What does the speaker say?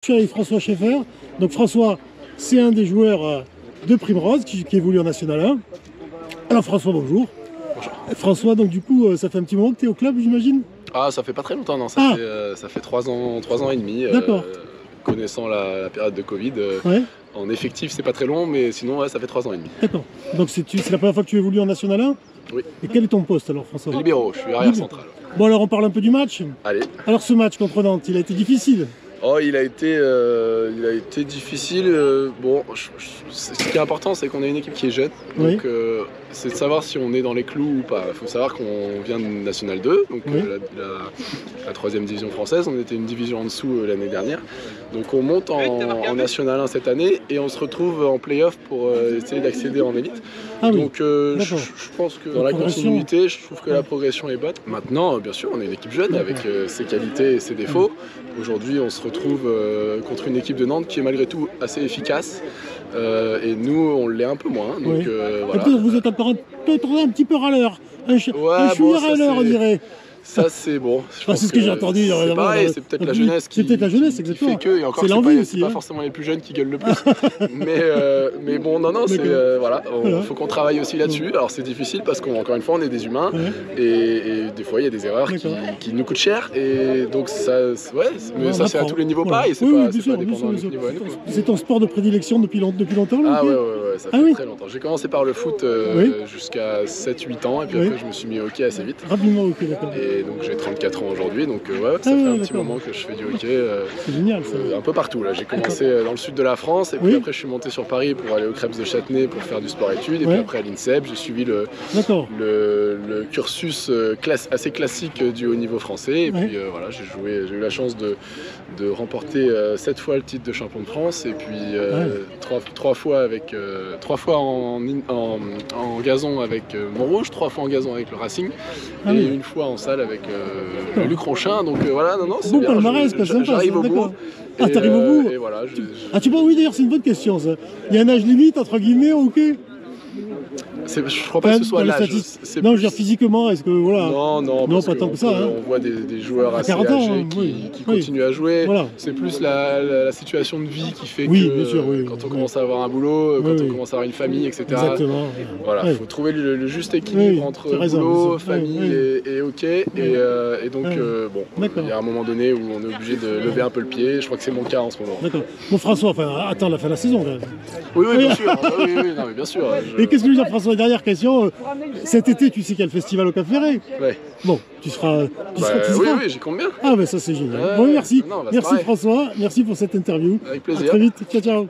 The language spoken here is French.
Je suis avec François Scheffer. Donc François, c'est un des joueurs de Primrose qui évolue en National 1. Alors François, bonjour. Bonjour. François, donc du coup, ça fait un petit moment que tu es au club, j'imagine? Ah, ça fait pas très longtemps, non. Ça fait 3 ans et demi. D'accord. Connaissant la période de Covid, Ouais. en effectif, c'est pas très long, mais sinon, ouais, ça fait 3 ans et demi. D'accord. Donc c'est la première fois que tu évolues en National 1? Oui. Et quel est ton poste alors, François? Libéraux, je suis arrière central. Bon, alors on parle un peu du match. Allez. Alors ce match contre Nantes, il a été difficile. Oh, il a été difficile. Bon, ce qui est important, c'est qu'on a une équipe qui est jeune. Oui. Donc, c'est de savoir si on est dans les clous ou pas. Il faut savoir qu'on vient de National 2, donc Oui. la 3e division française. On était une division en dessous l'année dernière. Donc, on monte en National 1 cette année et on se retrouve en play-off pour essayer d'accéder en élite. Ah oui. Donc, je D'accord. pense que La dans la progression. continuité, je trouve que la progression est bonne. Maintenant, bien sûr, on est une équipe jeune avec ses qualités et ses défauts. Aujourd'hui, on se retrouve contre une équipe de Nantes qui est malgré tout assez efficace. Et nous, on l'est un peu moins. Donc, Oui. voilà. Peut-être vous êtes encore un petit peu râleur. Un chouïa bon, ça, râleur, on c'est- dirait. Ça, c'est bon. Je Enfin, pense c'est ce que j'ai entendu. C'est pareil, c'est peut-être la jeunesse qui. C'est peut-être la jeunesse, qui exactement. fait que, et encore, C'est c'est l'envie pas, aussi, c'est pas hein. forcément les plus jeunes qui gueulent le plus. mais bon, non, c'est voilà. Voilà. Faut qu'on travaille aussi là-dessus. Alors, c'est difficile parce qu'encore une fois, on est des humains Ouais. et des fois, il y a des erreurs qui nous coûtent cher. Et donc, ça, ouais, mais On ça, c'est à apprend. tous les niveaux Voilà. pareil. C'est Oui, oui, pas, bien c'est pas sûr, bien dépendant sûr, de bien notre sûr. niveau à nous. C'est ton sport de prédilection depuis longtemps, là, Ah ok? ouais, ça Ah fait oui. très longtemps. J'ai commencé par le foot Oui. jusqu'à 7-8 ans et puis Oui. après je me suis mis au hockey assez vite. Rapidement, ok, d'accord. Et donc j'ai 34 ans aujourd'hui, donc ouais, ça Ah fait ouais, un petit d'accord. moment que je fais du hockey C'est génial, ça. un peu partout. Là, j'ai commencé dans le sud de la France et puis Oui. après je suis monté sur Paris pour aller au Krebs de Châtenay pour faire du sport-études et Ouais. puis après à l'INSEP, j'ai suivi D'accord. le cursus assez classique du haut niveau français et Ouais. puis voilà, j'ai eu la chance de remporter 7 fois le titre de champion de France et puis trois fois en gazon avec Montrouge, 3 fois en gazon avec le Racing Ah et oui. une fois en salle avec le Luc Ronchin. Donc voilà, non, c'est Bon bien. palmarès, quoi, sympa, J'arrive au d'accord. bout. Ah, t'arrives au bout. Et voilà. Ah, tu peux, oui, d'ailleurs, c'est une bonne question, ça. Il y a un âge limite, entre guillemets, au hockey? Je crois pas que ce soit Dans les l'âge. statistiques. c'est Non, je plus- veux dire physiquement, est-ce que, voilà. Non, Non, parce pas tant que ça, hein. On voit des joueurs assez 40 ans, âgés hein, qui oui. continuent à jouer. Voilà. C'est plus la situation de vie qui fait Oui, que bien sûr, oui. quand on commence à avoir un boulot, quand Oui, on oui. commence à avoir une famille, etc. Exactement. Voilà, il Ouais. faut trouver le juste équilibre Oui, entre tu as raison, boulot, bien sûr. famille Oui, et hockey. Et donc, bon, D'accord. il y a un moment donné où on est obligé de lever un peu le pied. Je crois que c'est mon cas en ce moment. D'accord. Bon, François, enfin, attends la fin de la saison, quand même. Oui, bien sûr. Oui, non, mais bien sûr. Et qu'est-ce que je veux dire, François? Dernière question. Cet été, tu sais qu'il y a le festival au Cap Ferré. Ouais. Bon, tu seras. Tu Bah, seras. oui, j'y compte bien. Ah, ben ça, c'est génial. Ouais, Bon, merci. non, bah, c'est Merci, pareil. François. Merci pour cette interview. Avec À plaisir. très vite. Ciao, ciao.